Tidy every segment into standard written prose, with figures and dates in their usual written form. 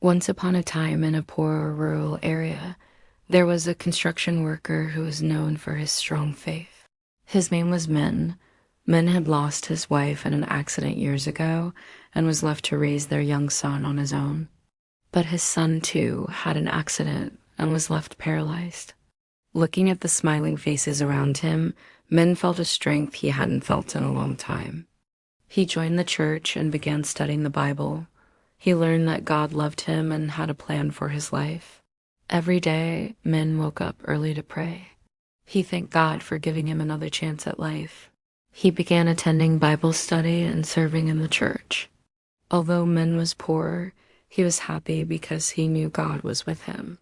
Once upon a time in a poor rural area, there was a construction worker who was known for his strong faith. His name was Min. Min had lost his wife in an accident years ago and was left to raise their young son on his own. But his son, too, had an accident and was left paralyzed. Looking at the smiling faces around him, Min felt a strength he hadn't felt in a long time. He joined the church and began studying the Bible. He learned that God loved him and had a plan for his life. Every day, Min woke up early to pray. He thanked God for giving him another chance at life. He began attending Bible study and serving in the church. Although Min was poor, he was happy because he knew God was with him.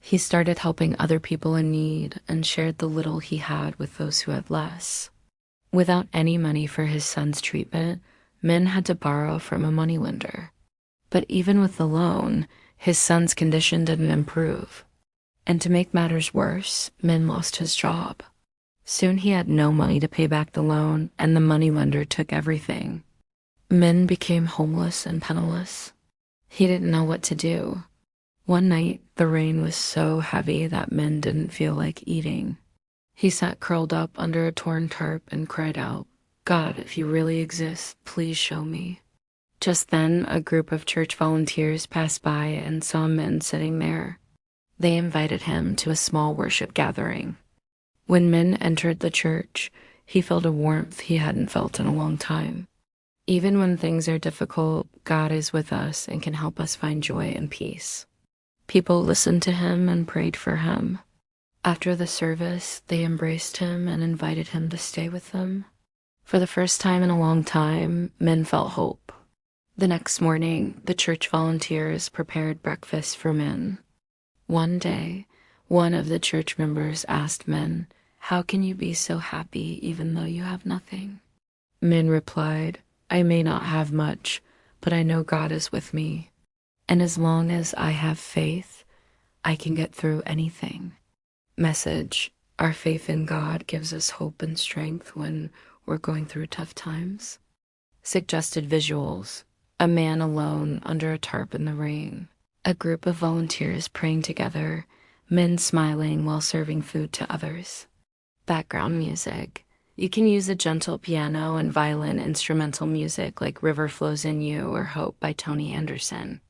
He started helping other people in need and shared the little he had with those who had less. Without any money for his son's treatment, Min had to borrow from a moneylender. But even with the loan, his son's condition didn't improve. And to make matters worse, Min lost his job. Soon he had no money to pay back the loan, and the moneylender took everything. Min became homeless and penniless. He didn't know what to do. One night, the rain was so heavy that Min didn't feel like eating. He sat curled up under a torn tarp and cried out, "God, if you really exist, please show me." Just then, a group of church volunteers passed by and saw Min sitting there. They invited him to a small worship gathering. When Min entered the church, he felt a warmth he hadn't felt in a long time. Even when things are difficult, God is with us and can help us find joy and peace. People listened to him and prayed for him. After the service, they embraced him and invited him to stay with them. For the first time in a long time, Min felt hope. The next morning, the church volunteers prepared breakfast for Min. One day, one of the church members asked Min, "How can you be so happy even though you have nothing?" Min replied, "I may not have much, but I know God is with me. And as long as I have faith, I can get through anything." Message: our faith in God gives us hope and strength when we're going through tough times. Suggested visuals: a man alone under a tarp in the rain, a group of volunteers praying together, Min smiling while serving food to others. Background music: you can use a gentle piano and violin instrumental music like River Flows in You or Hope by Tony Anderson.